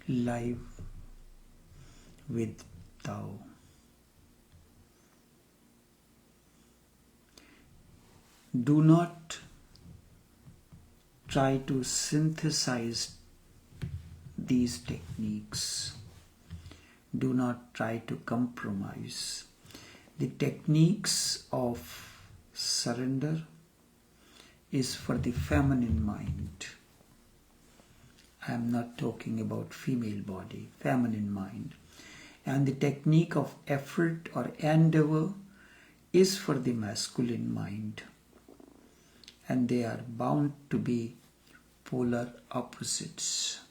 live with Tao. Do not try to synthesize these techniques. Do not try to compromise. The techniques of surrender is for the feminine mind. I am not talking about female body, feminine mind. And the technique of effort or endeavor is for the masculine mind. And they are bound to be polar opposites.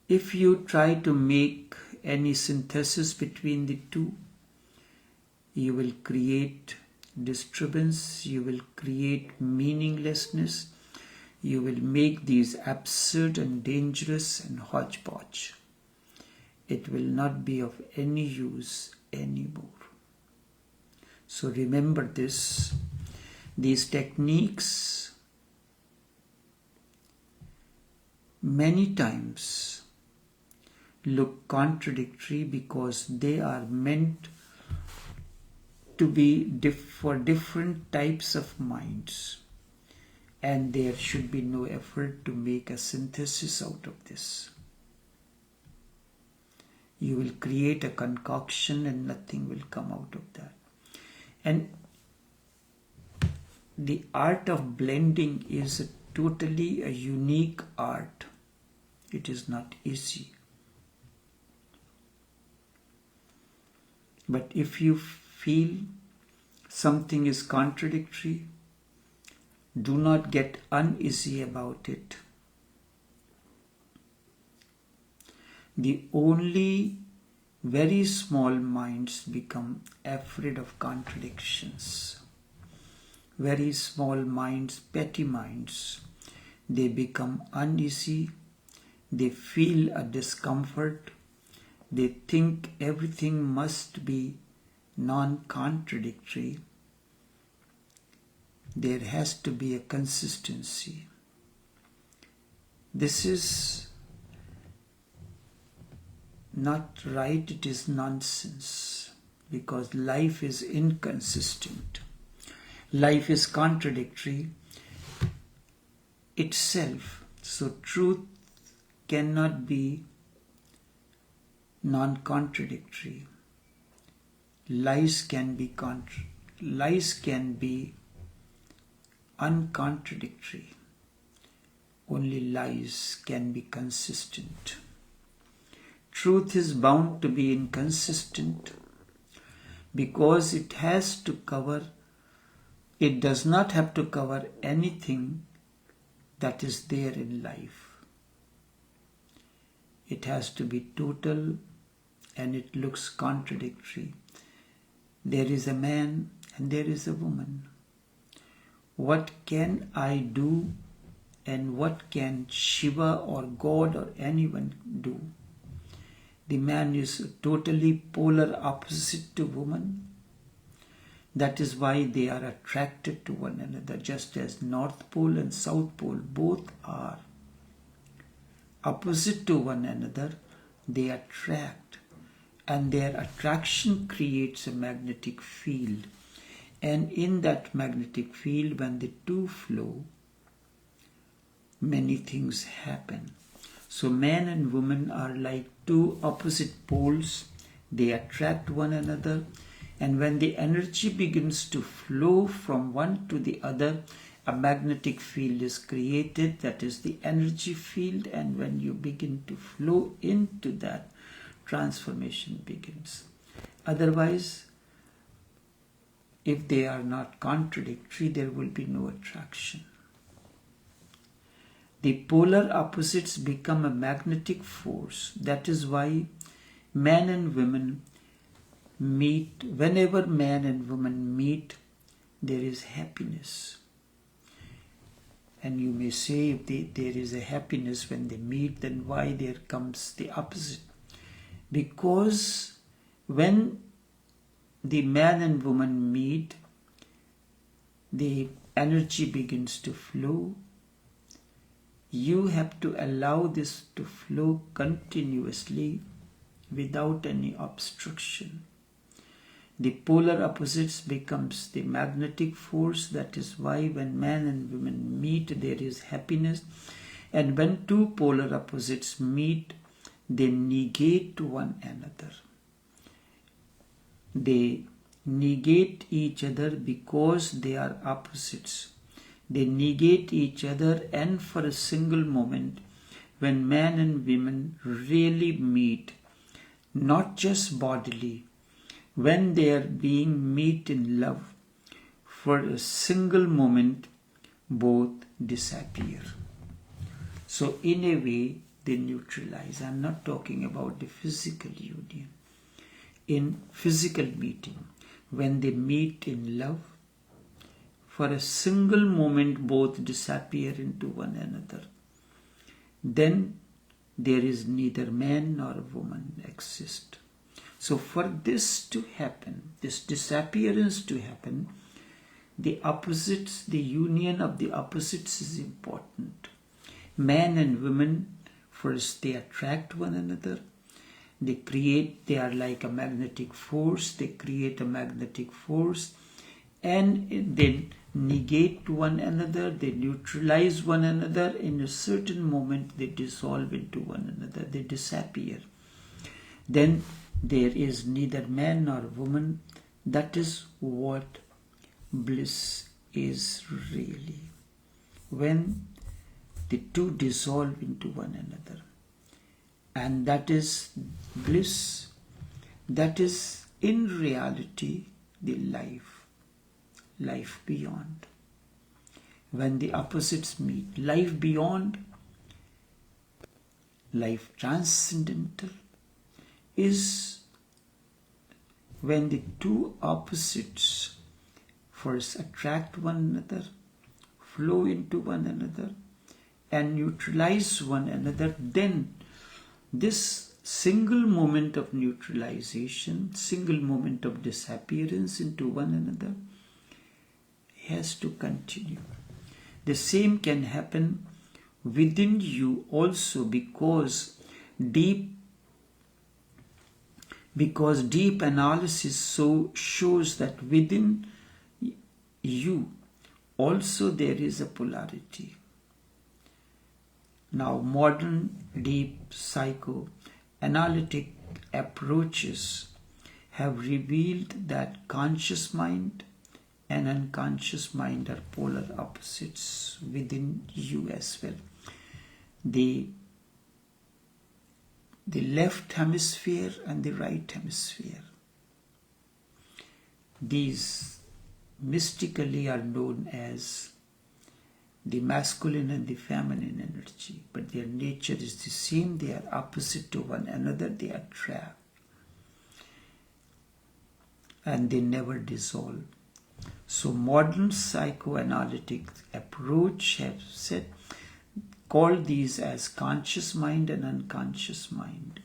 If you try to make any synthesis between the two, you will create disturbance, you will create meaninglessness, you will make these absurd and dangerous and hodgepodge. It will not be of any use anymore. So remember this. These techniques many times look contradictory because they are meant to be for different types of minds, and there should be no effort to make a synthesis out of this. You will create a concoction and nothing will come out of that. And the art of blending is totally a unique art. It is not easy. But if you feel something is contradictory, do not get uneasy about it. The only very small minds become afraid of contradictions. Very small minds, petty minds, they become uneasy, they feel a discomfort, they think everything must be non-contradictory. There has to be a consistency. This is not right, it is nonsense, because life is inconsistent. Life is contradictory itself. So truth cannot be non-contradictory. Lies can be uncontradictory. Only lies can be consistent. Truth is bound to be inconsistent because it does not have to cover anything that is there in life. It has to be total, and it looks contradictory. There is a man and there is a woman. What can I do and what can Shiva or God or anyone do? The man is totally polar opposite to woman. That is why they are attracted to one another, just as North Pole and South Pole both are opposite to one another. They attract, and their attraction creates a magnetic field. And in that magnetic field, when the two flow, many things happen. So man and woman are like two opposite poles. They attract one another. And when the energy begins to flow from one to the other, a magnetic field is created, that is the energy field, and when you begin to flow into that, transformation begins. Otherwise, if they are not contradictory, there will be no attraction. The polar opposites become a magnetic force. That is why man and women meet. Whenever man and woman meet, there is happiness. And you may say, if there is a happiness when they meet, then why there comes the opposite? Because when the man and woman meet, the energy begins to flow, You have to allow this to flow continuously without any obstruction. The polar opposites becomes the magnetic force. That is why when man and woman meet, there is happiness. And when two polar opposites meet, they negate one another. They negate each other because they are opposites. They negate each other, and for a single moment, when man and women really meet, not just bodily, when they are being meet in love, for a single moment, both disappear. So in a way, they neutralize. I'm not talking about the physical union. In physical meeting, when they meet in love, for a single moment both disappear into one another. Then there is neither man nor woman exist. So for this to happen, this disappearance to happen, the opposites, the union of the opposites is important. Man and woman, first they attract one another. They are like a magnetic force. They create a magnetic force, and they negate one another. They neutralize one another. In a certain moment, they dissolve into one another. They disappear. Then there is neither man nor woman. That is what bliss is really. When the two dissolve into one another. And that is bliss. That is in reality the life beyond. When the opposites meet, life beyond, life transcendental, is when the two opposites first attract one another, flow into one another, and neutralize one another. Then this single moment of neutralization, single moment of disappearance into one another has to continue. The same can happen within you also, because deep analysis shows that within you also there is a polarity. Now, modern deep psychoanalytic approaches have revealed that conscious mind and unconscious mind are polar opposites within you as well. The left hemisphere and the right hemisphere. These mystically are known as the masculine and the feminine energy, but their nature is the same. They are opposite to one another. They attract, and they never dissolve. So modern psychoanalytic approach have called these as conscious mind and unconscious mind.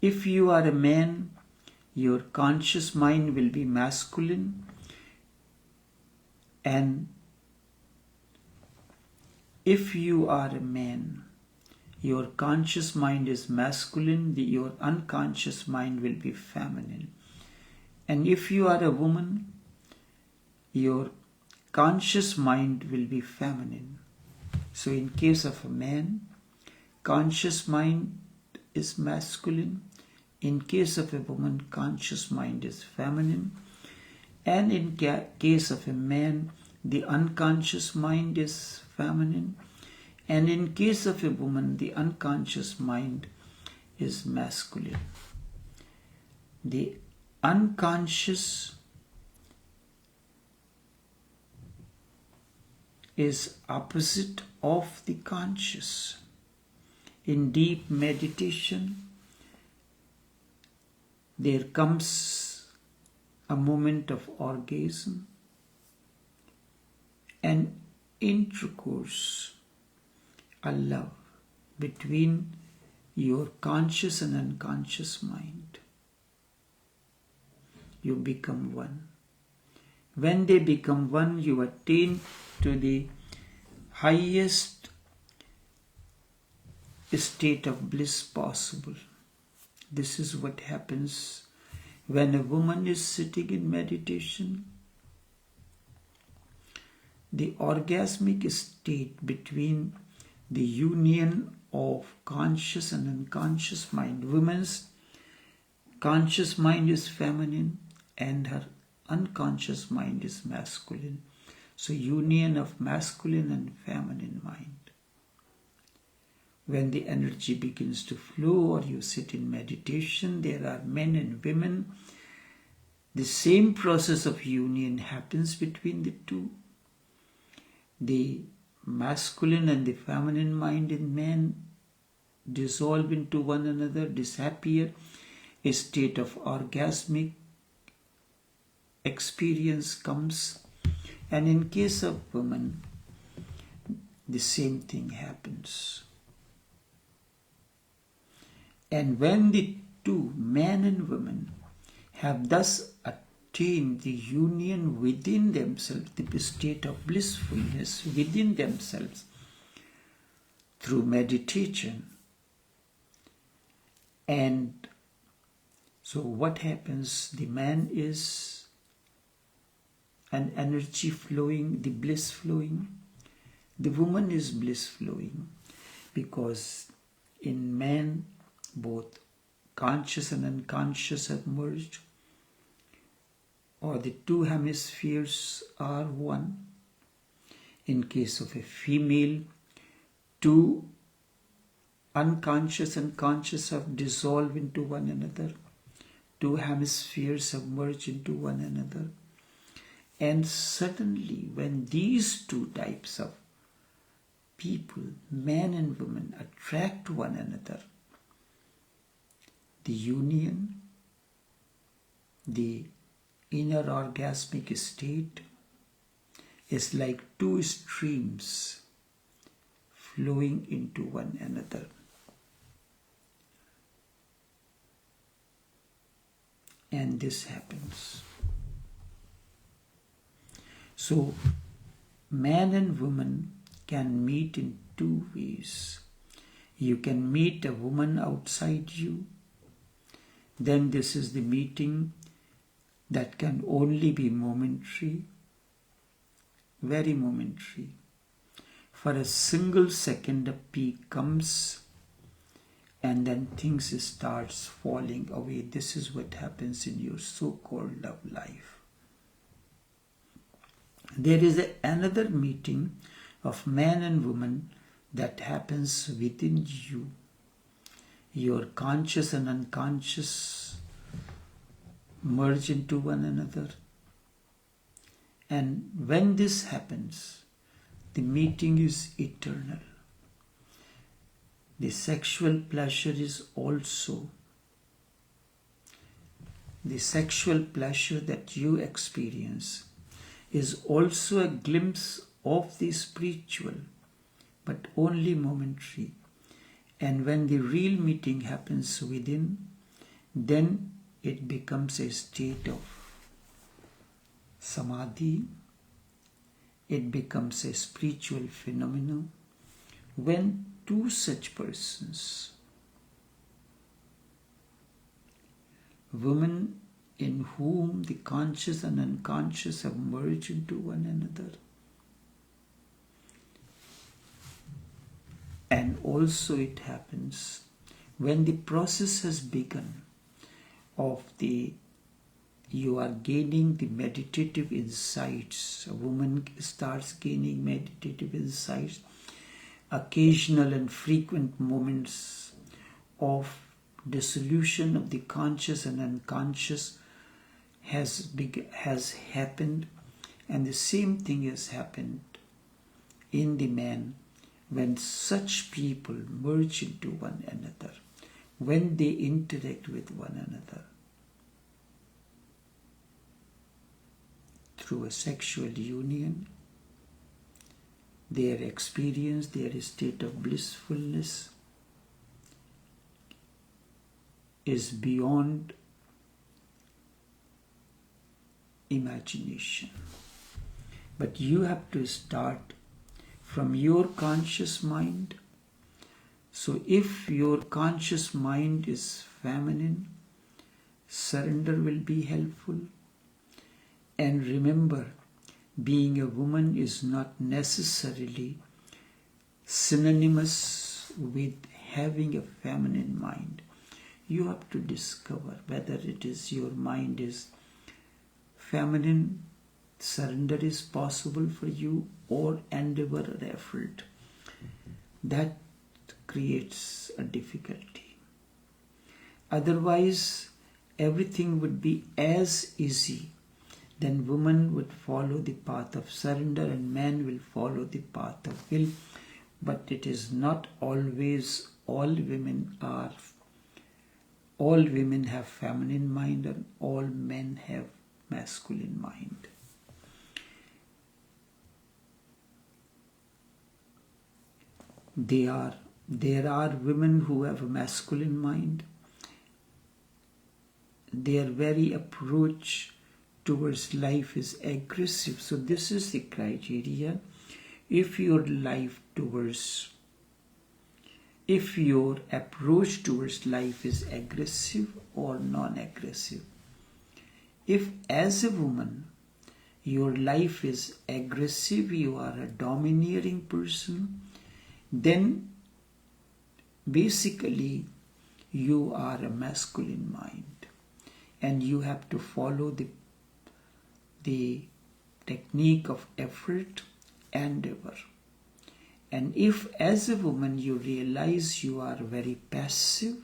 If you are a man, your conscious mind will be masculine, and if you are a man, your conscious mind is masculine, your unconscious mind will be feminine. And if you are a woman, your conscious mind will be feminine. So in case of a man, conscious mind is masculine. In case of a woman, conscious mind is feminine. And in case of a man, the unconscious mind is feminine. And in case of a woman, the unconscious mind is masculine. The unconscious is opposite of the conscious. In deep meditation, there comes a moment of orgasm and intercourse, a love between your conscious and unconscious mind. You become one. When they become one, you attain to the highest state of bliss possible. This is what happens when a woman is sitting in meditation. The orgasmic state between the union of conscious and unconscious mind. Woman's conscious mind is feminine and her unconscious mind is masculine. So union of masculine and feminine mind. When the energy begins to flow or you sit in meditation, there are men and women. The same process of union happens between the two. The masculine and the feminine mind in man dissolve into one another, disappear. A state of orgasmic experience comes. And in case of women, the same thing happens. And when the two, man and woman, have thus attained the union within themselves, the state of blissfulness within themselves, through meditation, and so what happens? The man is an energy flowing, the bliss flowing. The woman is bliss flowing, because in man both conscious and unconscious have merged, or the two hemispheres are one. In case of a female, two unconscious and conscious have dissolved into one another. Two hemispheres have merged into one another. And suddenly, when these two types of people, man and woman, attract one another, the union, the inner orgasmic state is like two streams flowing into one another. And this happens. So, man and woman can meet in two ways. You can meet a woman outside you. Then this is the meeting that can only be momentary, very momentary. For a single second a peak comes and then things starts falling away. This is what happens in your so-called love life. There is another meeting of man and woman that happens within you. Your conscious and unconscious merge into one another. And when this happens, the meeting is eternal. The sexual pleasure is also, the sexual pleasure that you experience is also a glimpse of the spiritual, but only momentary. And when the real meeting happens within, then it becomes a state of samadhi. It becomes a spiritual phenomenon when two such persons, women in whom the conscious and unconscious have merged into one another, and also it happens when the process has begun of you are gaining the meditative insights. A woman starts gaining meditative insights, occasional and frequent moments of dissolution of the conscious and unconscious has happened, and the same thing has happened in the man when such people merge into one another, when they interact with one another through a sexual union. Their experience, their state of blissfulness is beyond imagination. But you have to start from your conscious mind. So if your conscious mind is feminine, surrender will be helpful. And remember, being a woman is not necessarily synonymous with having a feminine mind. You have to discover whether it is your mind is feminine, surrender is possible for you, or endeavor or effort. That creates a difficulty. Otherwise, everything would be as easy. Then woman would follow the path of surrender and man will follow the path of will. But it is not always all women have feminine mind and all men have masculine mind. There are women who have a masculine mind. Their very approach towards life is aggressive. So this is the criteria. If your approach towards life is aggressive or non-aggressive. If as a woman your life is aggressive, you are a domineering person, then basically you are a masculine mind and you have to follow the technique of effort, endeavor. And if as a woman you realize you are very passive,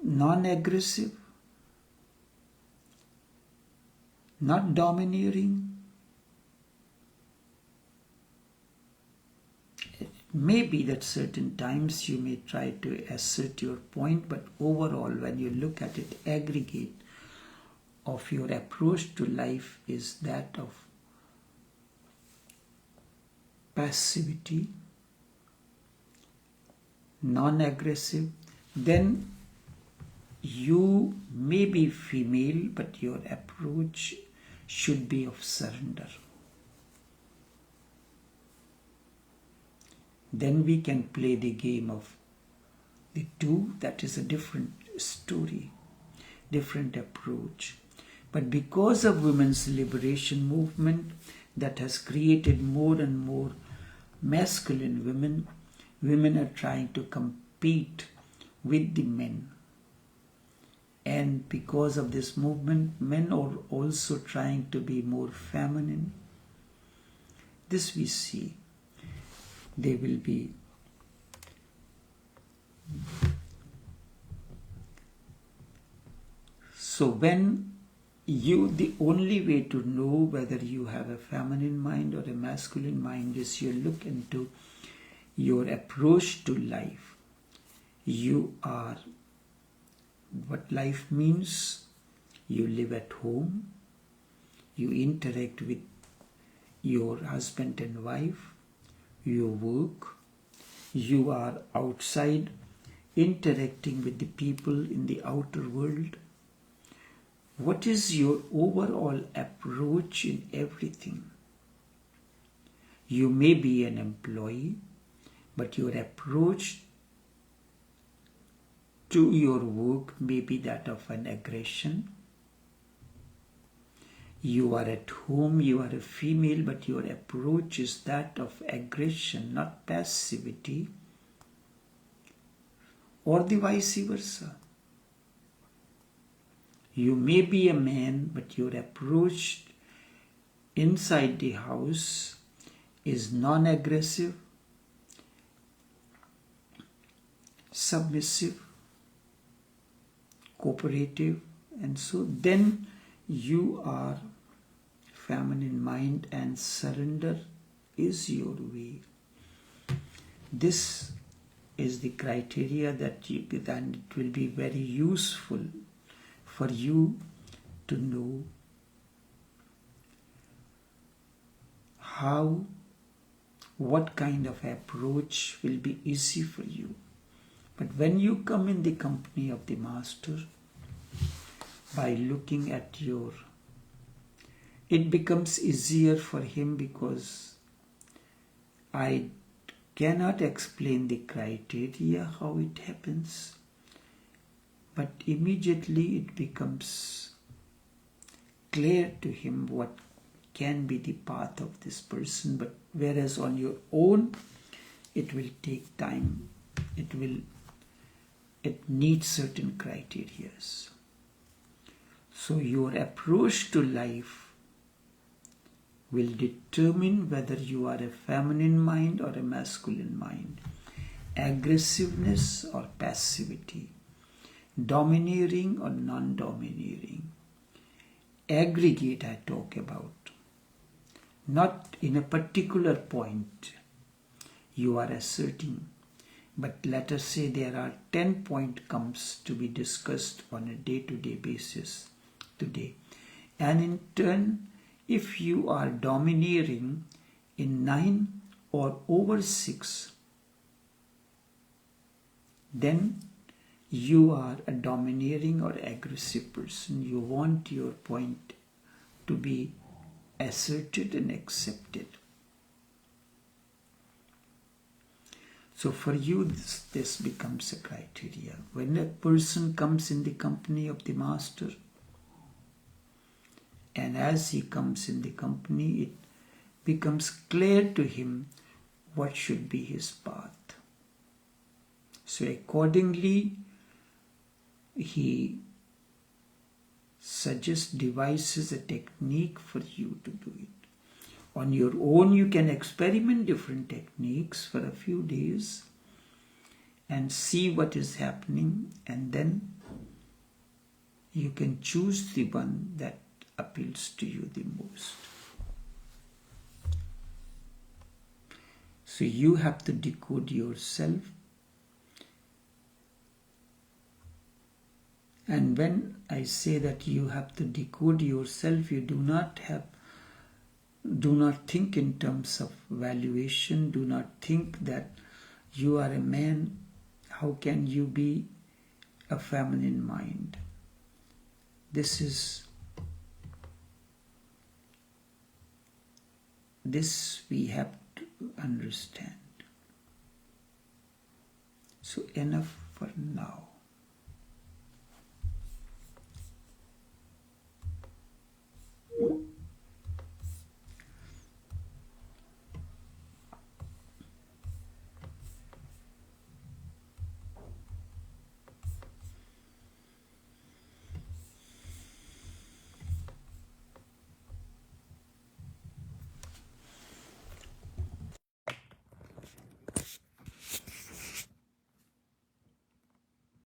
non-aggressive, not domineering, it may be that certain times you may try to assert your point, but overall when you look at it, aggregate of your approach to life is that of passivity, non-aggressive. Then you may be female, but your approach should be of surrender. Then we can play the game of the two. That is a different story, different approach. But because of women's liberation movement that has created more and more masculine women, women are trying to compete with the men. And because of this movement, men are also trying to be more feminine. This we see. They will be so when the only way to know whether you have a feminine mind or a masculine mind is you look into your approach to life. You are what life means. You live at home. You interact with your husband and wife. You work. You are outside interacting with the people in the outer world. What is your overall approach in everything? You may be an employee, but your approach to your work may be that of an aggression. You are at home, you are a female, but your approach is that of aggression, not passivity, or the vice versa. You may be a man, but your approach inside the house is non-aggressive, submissive, cooperative, and so then you are feminine mind and surrender is your way. This is the criteria that then it will be very useful for you to know what kind of approach will be easy for you. But when you come in the company of the Master, by looking at it becomes easier for him, because I cannot explain the criteria how it happens, but immediately it becomes clear to him what can be the path of this person. But whereas on your own, it will take time. It needs certain criteria. So your approach to life will determine whether you are a feminine mind or a masculine mind, aggressiveness or passivity, domineering or non-domineering. Aggregate I talk about, not in a particular point you are asserting, but let us say there are 10 points comes to be discussed on a day-to-day basis today. And in turn, if you are domineering in 9 or over 6, then you are a domineering or aggressive person. You want your point to be asserted and accepted. So for you, this becomes a criteria. When a person comes in the company of the master, and as he comes in the company, it becomes clear to him what should be his path. So accordingly, he suggests, devises a technique for you to do it. On your own, you can experiment different techniques for a few days and see what is happening, and then you can choose the one that appeals to you the most. So you have to decode yourself. And when I say that you have to decode yourself, you do not think in terms of valuation. Do not think that you are a man. How can you be a feminine mind? This we have to understand. So enough for now.